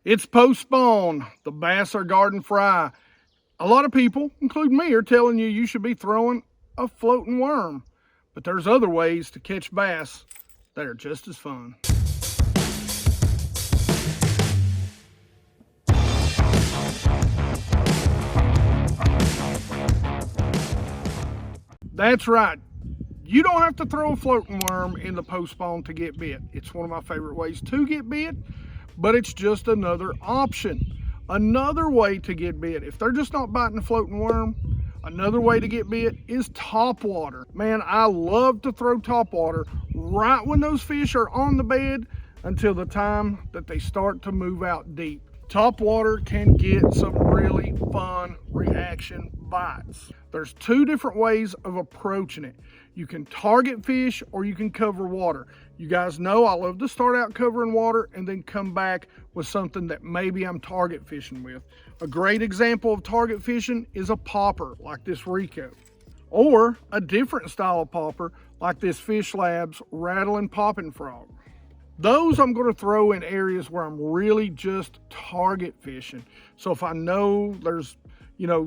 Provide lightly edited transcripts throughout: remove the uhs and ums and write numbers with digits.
It's post-spawn, the bass are garden fry. A lot of people, including me, are telling you should be throwing a floating worm. But there's other ways to catch bass that are just as fun. That's right. You don't have to throw a floating worm in the post-spawn to get bit. It's one of my favorite ways to get bit, but it's just another option. Another way to get bit, if they're just not biting a floating worm, another way to get bit is topwater. Man, I love to throw topwater right when those fish are on the bed until the time that they start to move out deep. Topwater can get some really fun reaction bites. There's two different ways of approaching it. You can target fish or you can cover water. You guys know I love to start out covering water and then come back with something that maybe I'm target fishing with. A great example of target fishing is a popper like this Rico, or a different style of popper like this Fish Labs Rattling Popping Frog. Those I'm going to throw in areas where I'm really just target fishing. So if I know there's,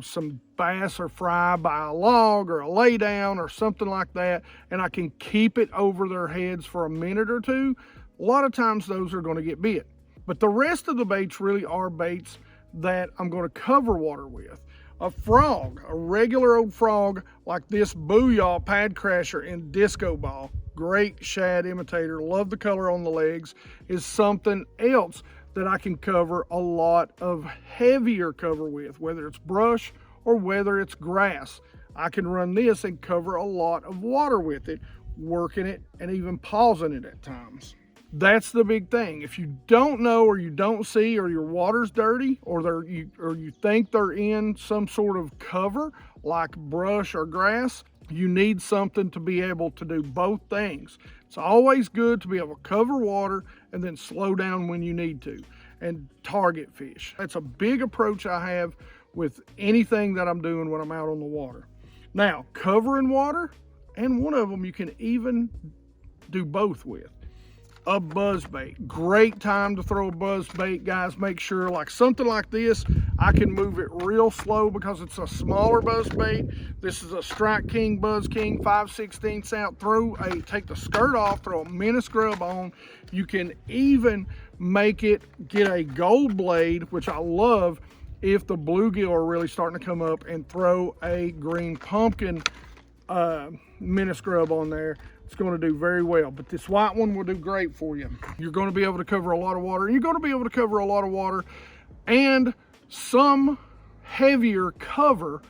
some bass or fry by a log or a lay down or something like that, and I can keep it over their heads for a minute or two, a lot of times those are going to get bit. But the rest of the baits really are baits that I'm going to cover water with. A frog, a regular old frog like this Booyah Pad Crasher in Disco Ball, great shad imitator, love the color on the legs, is something else that I can cover a lot of heavier cover with, whether it's brush or whether it's grass. I can run this and cover a lot of water with it, working it and even pausing it at times. That's the big thing. If you don't know or you don't see or your water's dirty or you think they're in some sort of cover like brush or grass, you need something to be able to do both things. It's always good to be able to cover water and then slow down when you need to and target fish. That's a big approach I have with anything that I'm doing when I'm out on the water. Now, covering water, and one of them you can even do both with. A buzz bait. Great time to throw a buzz bait, guys. Make sure, like something like this, I can move it real slow because it's a smaller buzz bait. This is a Strike King Buzz King 5/16 ounce. Take the skirt off, throw a mini scrub on. You can even make it get a gold blade, which I love if the bluegill are really starting to come up, and throw a green pumpkin mini scrub on there. It's going to do very well, but this white one will do great for you. You're going to be able to cover a lot of water, and you're going to be able to cover a lot of water and some heavier cover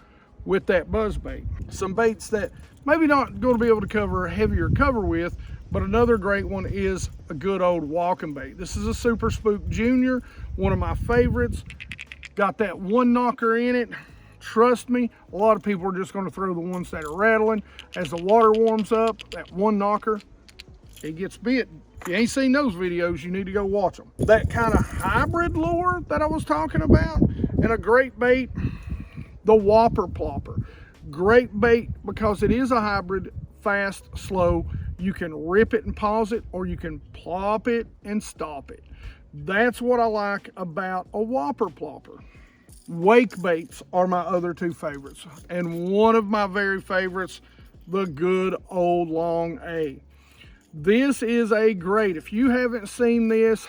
with that buzz bait. Some baits that maybe not going to be able to cover a heavier cover with, but another great one is a good old walking bait. This is a Super Spook Junior, one of my favorites. Got that one knocker in it. Trust me, a lot of people are just going to throw the ones that are rattling. As the water warms up, that one knocker, it gets bit. If you ain't seen those videos, you need to go watch them. That kind of hybrid lure that I was talking about, and a great bait, the Whopper Plopper. Great bait because it is a hybrid, fast, slow. You can rip it and pause it, or you can plop it and stop it. That's what I like about a Whopper Plopper. Wake baits are my other two favorites, and one of my very favorites, the good old long A. This is a great, if you haven't seen this,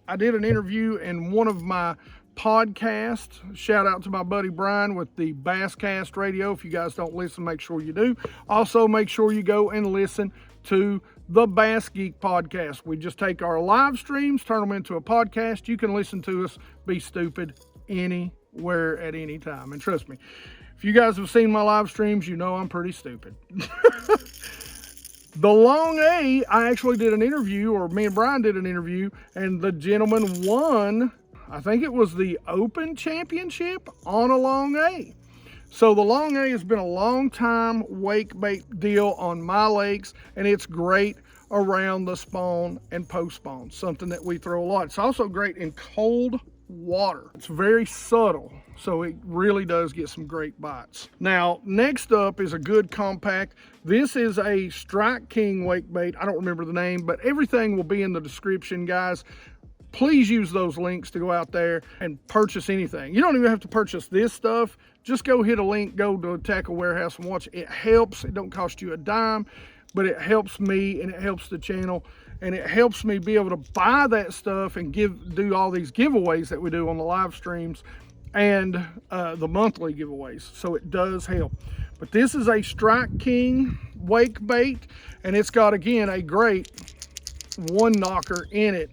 I did an interview in one of my podcasts. Shout out to my buddy Brian with the Basscast Radio. If you guys don't listen, make sure you do. Also, make sure you go and listen to the BassGeek podcast. We just take our live streams, turn them into a podcast. You can listen to us be stupid anywhere at any time. And trust me, if you guys have seen my live streams, you know I'm pretty stupid. The long A, I actually did an interview, or me and Brian did an interview, and the gentleman won, I think it was the Open Championship on a long A. So the long A has been a long time wake bait deal on my lakes, and it's great around the spawn and post spawn, something that we throw a lot. It's also great in cold water. It's very subtle, so it really does get some great bites. Now, next up is a good compact. This is a Strike King wake bait. I don't remember the name, but everything will be in the description, guys. please use those links to go out there and purchase anything. You don't even have to purchase this stuff. Just go hit a link, go to a tackle warehouse and watch. It helps. It don't cost you a dime, but it helps me and it helps the channel, and it helps me be able to buy that stuff and do all these giveaways that we do on the live streams and the monthly giveaways. So it does help. But this is a Strike King wake bait, and it's got, again, a great one knocker in it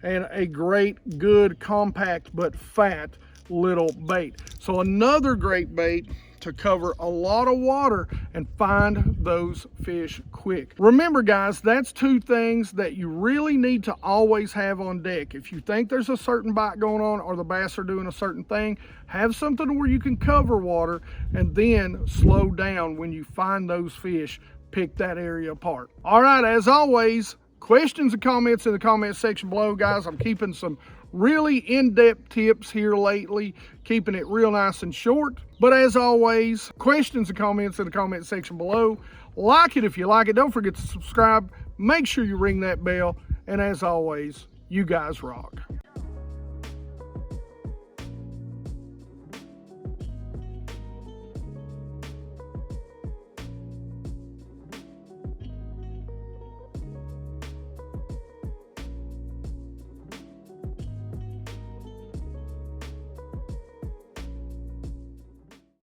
and a great, good, compact but fat little bait. So another great bait to cover a lot of water and find those fish quick. Remember guys, that's two things that you really need to always have on deck. If you think there's a certain bite going on or the bass are doing a certain thing, have something where you can cover water and then slow down when you find those fish. Pick that area apart. All right, as always, questions and comments in the comment section below, guys. I'm keeping some really in-depth tips here lately, keeping it real nice and short. But as always, questions and comments in the comment section below. Like it if you like it. Don't forget to subscribe. Make sure you ring that bell. And as always, you guys rock.